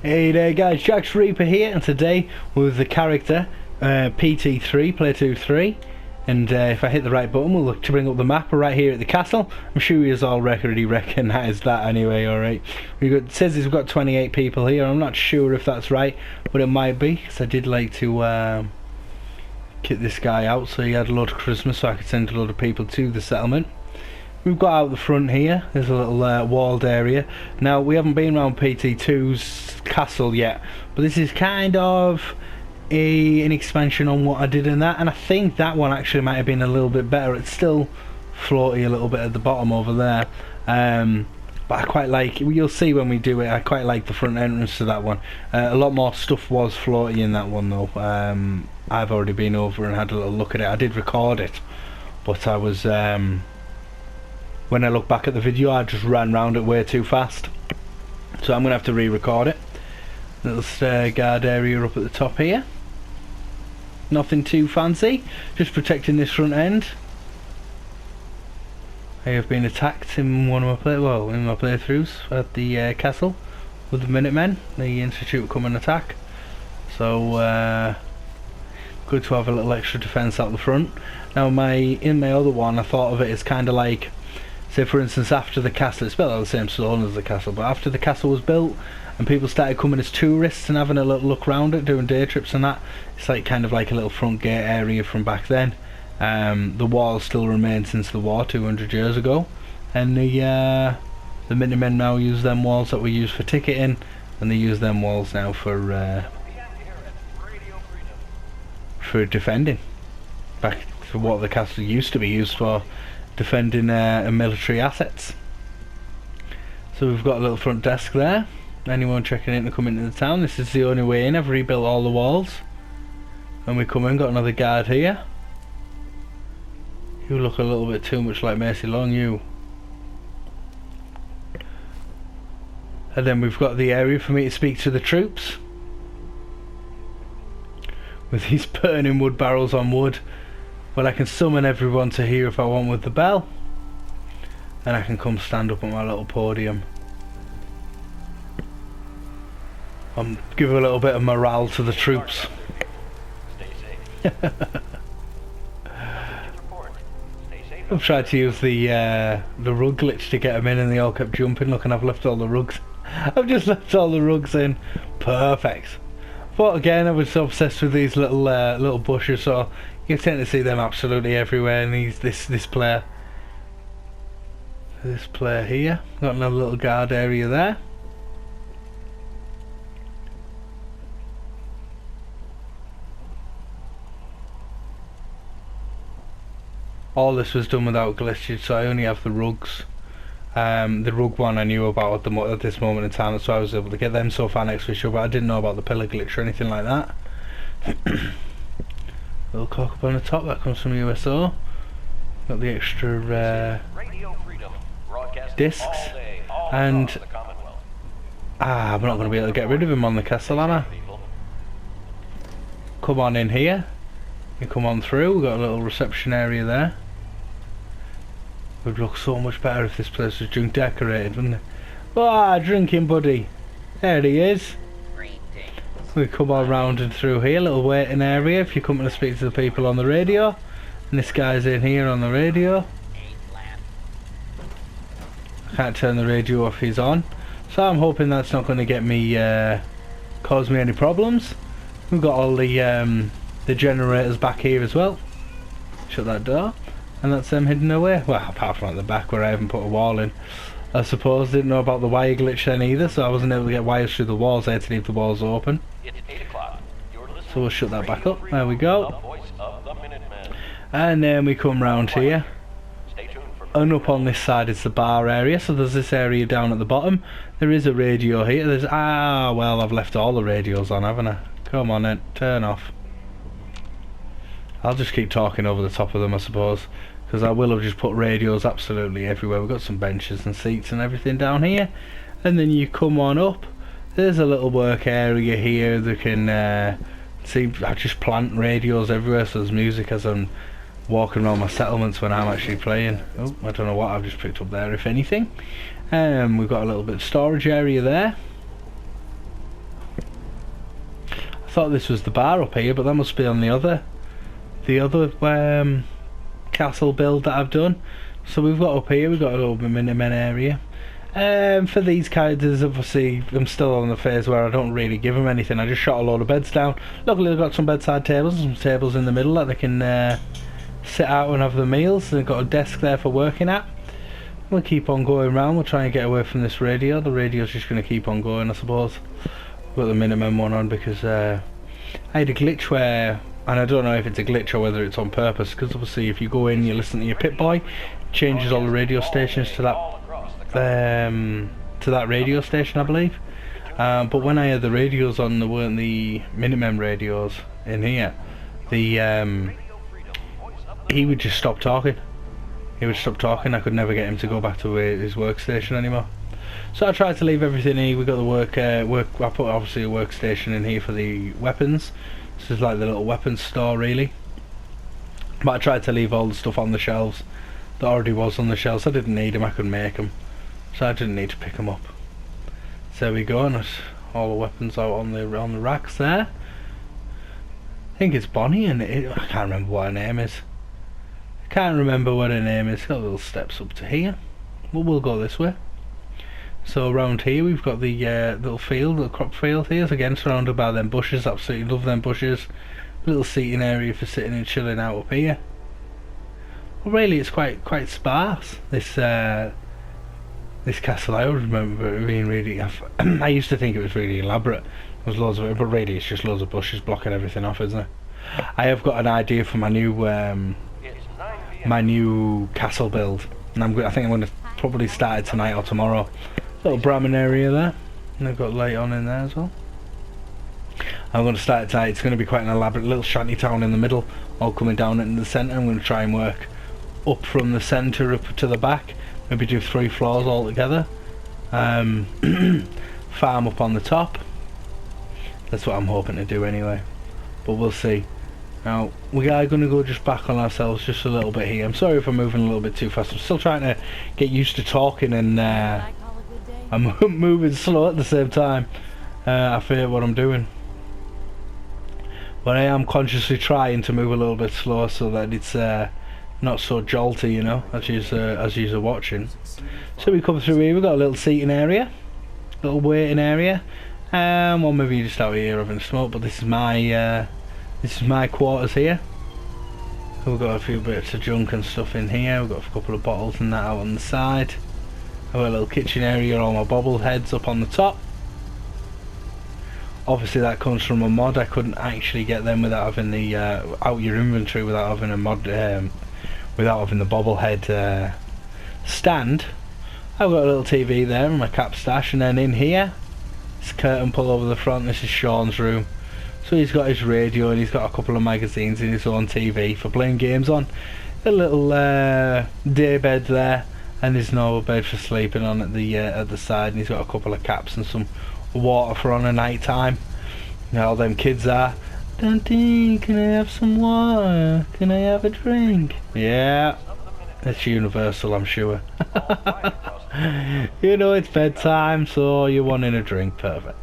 Hey there guys, Jax Reaper here, and today with the character pt3, pt3, and if I hit the right button we'll look to bring up the map right here at the castle. I'm sure you all already recognise that anyway. Alright, it says we've got 28 people here. I'm not sure if that's right, but it might be, because I did like to kit this guy out so he had a load of Christmas so I could send a load of people to the settlement. We've got out the front here, there's a little walled area. Now we haven't been around PT2's castle yet, but this is kind of an expansion on what I did in that, and I think that one actually might have been a little bit better. It's still floaty a little bit at the bottom over there, but I quite like, you'll see when we do it, I quite like the front entrance to that one. A lot more stuff was floaty in that one though. I've already been over and had a little look at it. I did record it, but I was when I look back at the video I just ran round it way too fast, so I'm going to have to re-record it. Little guard area up at the top here, nothing too fancy, just protecting this front end. I have been attacked in one of my playthroughs at the castle with the Minutemen. The Institute come and attack, so good to have a little extra defence out the front. Now in my other one I thought of it as kind of like, say for instance after the castle, it's built on the same stone as the castle, but after the castle was built and people started coming as tourists and having a little look around it, doing day trips and that, it's like kind of like a little front gate area from back then. The walls still remain since the war 200 years ago, and the Minutemen now use them walls that we use for ticketing, and they use them walls now for defending, back to what the castle used to be used for, defending military assets. So we've got a little front desk there. Anyone checking in to come into the town, this is the only way in. I've rebuilt all the walls. When we come in, got another guard here. You look a little bit too much like Macy Long, you. And then we've got the area for me to speak to the troops, with these burning wood barrels on wood. Well, I can summon everyone to here if I want with the bell, and I can come stand up on my little podium. Give a little bit of morale to the troops. I've tried to use the rug glitch to get them in, and they all kept jumping. Look, and I've left all the rugs. I've just left all the rugs in. Perfect. But again, I was so obsessed with these little bushes, so you tend to see them absolutely everywhere. And this player here, got another little guard area there. All this was done without glitches, so I only have the rugs. The rug one I knew about at this moment in time, so I was able to get them so far next visual, but I didn't know about the pillar glitch or anything like that. Little cock up on the top, that comes from USO. Got the extra discs, and I'm not going to be able to get rid of him on the castle, am I? Come on in here, you come on through. We've got a little reception area there. Would look so much better if this place was drink decorated, wouldn't it? Ah, drinking buddy, there he is. We come all round and through here, little waiting area if you're coming to speak to the people on the radio, and this guy's in here on the radio. I can't turn the radio off, he's on, so I'm hoping that's not going to get me cause me any problems. We've got all the generators back here as well. Shut that door, and that's them hidden away. Well, apart from at the back where I haven't put a wall in, I suppose. Didn't know about the wire glitch then either, so I wasn't able to get wires through the walls. I had to leave the walls open. So we'll shut that back up. There we go. And then we come round here, and up on this side is the bar area. So there's this area down at the bottom. There is a radio here. There's well, I've left all the radios on, haven't I? Come on then, turn off. I'll just keep talking over the top of them, I suppose, because I will have just put radios absolutely everywhere. We've got some benches and seats and everything down here, and then you come on up, there's a little work area here that can see, I just plant radios everywhere, so there's music as I'm walking around my settlements when I'm actually playing. Oh, I don't know what I've just picked up there, if anything. We've got a little bit of storage area there. thought this was the bar up here, but that must be on the other castle build that I've done. So we've got up here, we've got a little Minutemen area. For these characters, obviously, I'm still on the phase where I don't really give them anything. I just shot a load of beds down. Luckily, I've got some bedside tables and some tables in the middle that they can sit out and have their meals. They've got a desk there for working at. We'll keep on going round. We'll try and get away from this radio. The radio's just going to keep on going, I suppose. Got the Minutemen one on because I had a glitch where, and I don't know if it's a glitch or whether it's on purpose, because obviously if you go in, you listen to your Pip-Boy, it changes all the radio stations to that radio station, I believe. But when I had the radios on, there weren't the Minutemen radios in here. He would just stop talking. He would stop talking. I could never get him to go back to his workstation anymore. So I tried to leave everything here. We got the work. I put obviously a workstation in here for the weapons. This is like the little weapons store, really. But I tried to leave all the stuff on the shelves that already was on the shelves. I didn't need them. I could make them, so I didn't need to pick them up. So there we go. And there's all the weapons out on the racks there. I think it's Bonnie, and I can't remember what her name is. Got little steps up to here, but we'll go this way. So around here we've got the little crop field here, so again surrounded by them bushes. Absolutely love them bushes. Little seating area for sitting and chilling out up here. Well, really it's quite sparse, this castle. I always remember it being really I used to think it was really elaborate. There was loads of it, but really it's just loads of bushes blocking everything off, isn't it? I have got an idea for my new castle build, and I think I'm going to probably start it tonight or tomorrow. Little Brahmin area there, and I've got light on in there as well. I'm going to start it tonight. It's going to be quite an elaborate little shanty town in the middle, all coming down into the centre. I'm going to try and work up from the centre up to the back, maybe do 3 floors all together. Farm up on the top. That's what I'm hoping to do anyway, but we'll see. Now we are going to go just back on ourselves just a little bit here. I'm sorry if I'm moving a little bit too fast. I'm still trying to get used to talking, and I'm moving slow at the same time. I forget what I'm doing, but I am consciously trying to move a little bit slower so that it's not so jolty, you know, as you're watching. So we come through here. We've got a little seating area, little waiting area. Well, maybe just out here having a smoke, but this is my quarters here. We've got a few bits of junk and stuff in here. We've got a couple of bottles and that out on the side. I've got a little kitchen area, all my bobbleheads up on the top. Obviously that comes from a mod. I couldn't actually get them without having the out your inventory without having a mod, without having the bobblehead stand. I've got a little TV there and my cap stash, and then in here, this curtain pull over the front. This is Sean's room. So he's got his radio and he's got a couple of magazines and his own TV for playing games on. A little day bed there, and his normal bed for sleeping on at the side. And he's got a couple of caps and some water for on a night time. You know, all them kids are, Dante, can I have some water? Can I have a drink? Yeah, it's universal, I'm sure. You know, it's bedtime, so you're wanting a drink. Perfect.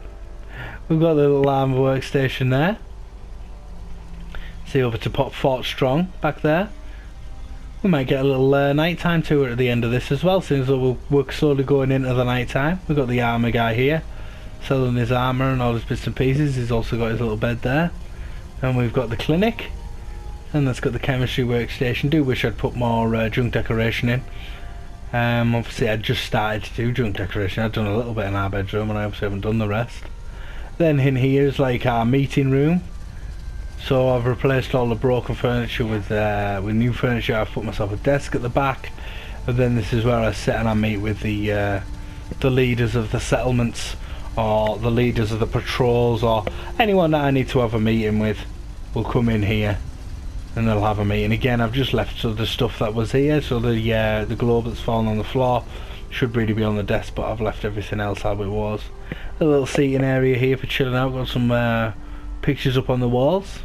We've got the little alarm workstation there. See over to Pop Fort Strong back there. We might get a little nighttime tour at the end of this as well, since we're slowly going into the nighttime. We've got the armour guy here, selling his armour and all his bits and pieces. He's also got his little bed there. And we've got the clinic, and that's got the chemistry workstation. Do wish I'd put more junk decoration in. Obviously I just started to do junk decoration. I've done a little bit in our bedroom and I obviously haven't done the rest. Then in here is like our meeting room. So I've replaced all the broken furniture with new furniture. I've put myself a desk at the back, and then this is where I sit and I meet with the leaders of the settlements, or the leaders of the patrols, or anyone that I need to have a meeting with will come in here and they'll have a meeting. Again, I've just left the stuff that was here, so the globe that's fallen on the floor should really be on the desk, but I've left everything else how it was. A little seating area here for chilling out. Got some pictures up on the walls.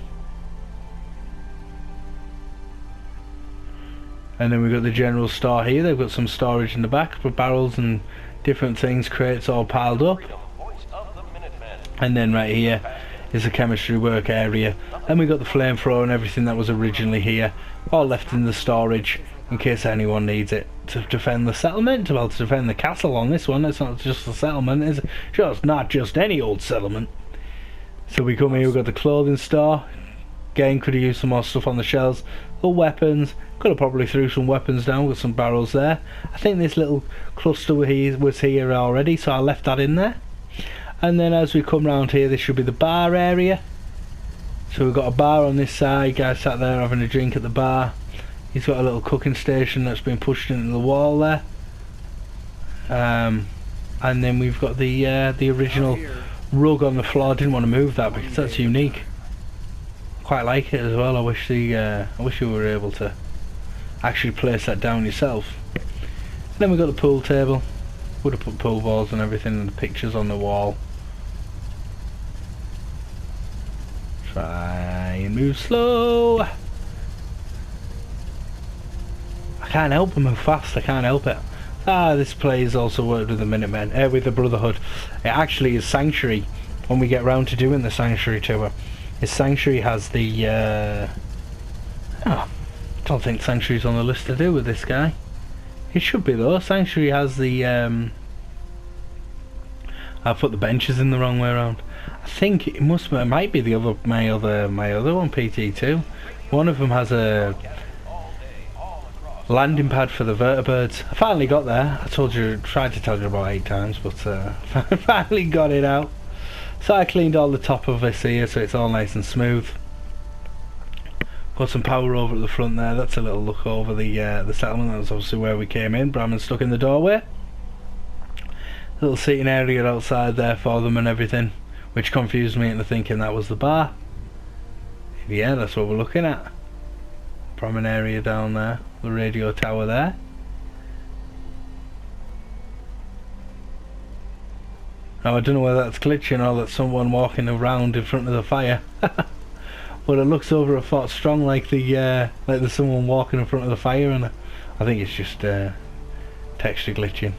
And then we've got the general store here. They've got some storage in the back for barrels and different things, crates all piled up. And then right here is the chemistry work area. Then we got the flamethrower and everything that was originally here, all left in the storage in case anyone needs it to defend the settlement, well, to defend the castle on this one. It's not just the settlement, it's just not just any old settlement. So we come here, we've got the clothing store. Again, could have used some more stuff on the shelves. The weapons, could have probably threw some weapons down with some barrels there. I think this little cluster was here already, so I left that in there. And then as we come round here, this should be the bar area. So we've got a bar on this side, guy sat there having a drink at the bar. He's got a little cooking station that's been pushed into the wall there. And then we've got the original rug on the floor. I didn't want to move that because that's unique. Quite like it as well. I wish you were able to actually place that down yourself. And then we've got the pool table. Would have put pool balls and everything and the pictures on the wall. Try and move slow. I can't help but move fast, I can't help it. This plays also worked with the Minutemen, with the Brotherhood. It actually is Sanctuary when we get round to doing the Sanctuary tour. His Sanctuary has the I don't think Sanctuary's on the list to do with this guy. It should be though. Sanctuary has the I put the benches in the wrong way around. I think it might be the other my other one, PT2. One of them has a landing pad for the vertibirds. I finally got there. Tried to tell you about 8 times, but I finally got it out. So I cleaned all the top of this here so it's all nice and smooth. Got some power over at the front there. That's a little look over the settlement. That's obviously where we came in. Brahman stuck in the doorway. Little seating area outside there for them and everything, which confused me into thinking that was the bar. Yeah, that's what we're looking at. Promenade area down there, the radio tower there. Now I don't know whether that's glitching or that's someone walking around in front of the fire. But it looks over at Fort Strong like there's someone walking in front of the fire, and I think it's just texture glitching.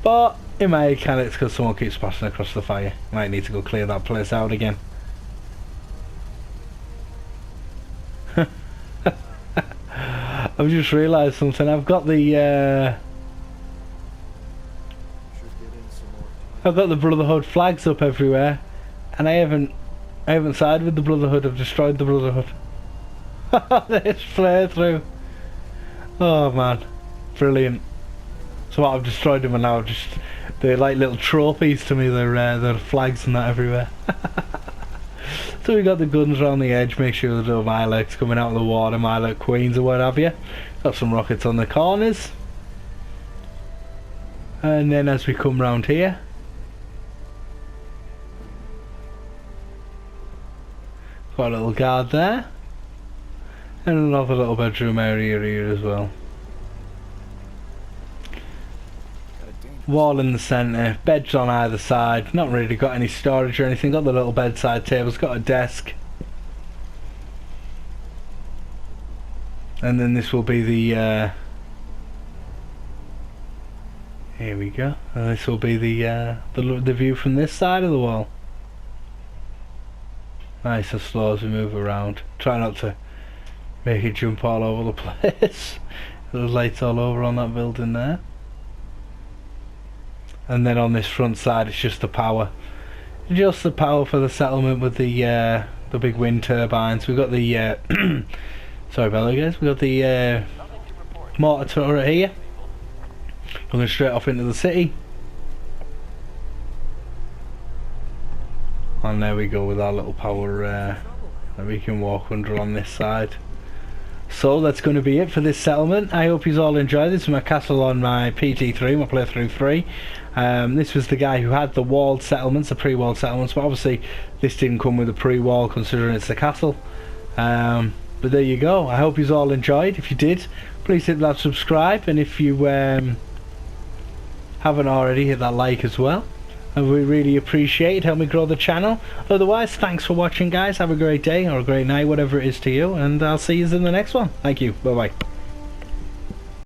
But in my head, it's because someone keeps passing across the fire. Might need to go clear that place out again. I've just realised something. I've got the Brotherhood flags up everywhere, and I haven't sided with the Brotherhood. I've destroyed the Brotherhood. This flare through. Oh man, brilliant. So I've destroyed them, and now they're like little trophies to me. They're flags and that everywhere. So we got the guns around the edge. Make sure there's no Milex coming out of the water, Milex Queens or what have you. Got some rockets on the corners. And then as we come round here, got a little guard there, and another little bedroom area here as well. Wall in the centre, beds on either side. Not really got any storage or anything. Got the little bedside tables, got a desk, and then this will be the here we go, and this will be the view from this side of the wall. Nice and slow as we move around. Try not to make it jump all over the place. There's lights all over on that building there. And then on this front side it's just the power. Just the power for the settlement with the big wind turbines. We've got the sorry about that guys, we've got the mortar turret here. We're going straight off into the city. And there we go with our little power that we can walk under on this side. So that's going to be it for this settlement. I hope you all enjoyed this. My castle on my PT3, my playthrough 3. This was the guy who had the walled settlements, the pre-walled settlements, but obviously this didn't come with a pre-wall considering it's the castle. But there you go. I hope you all enjoyed. If you did, please hit that subscribe, and if you haven't already, hit that like as well. And we really appreciate it. Help me grow the channel. Otherwise, thanks for watching guys. Have a great day or a great night, whatever it is to you, and I'll see you in the next one. Thank you. Bye bye.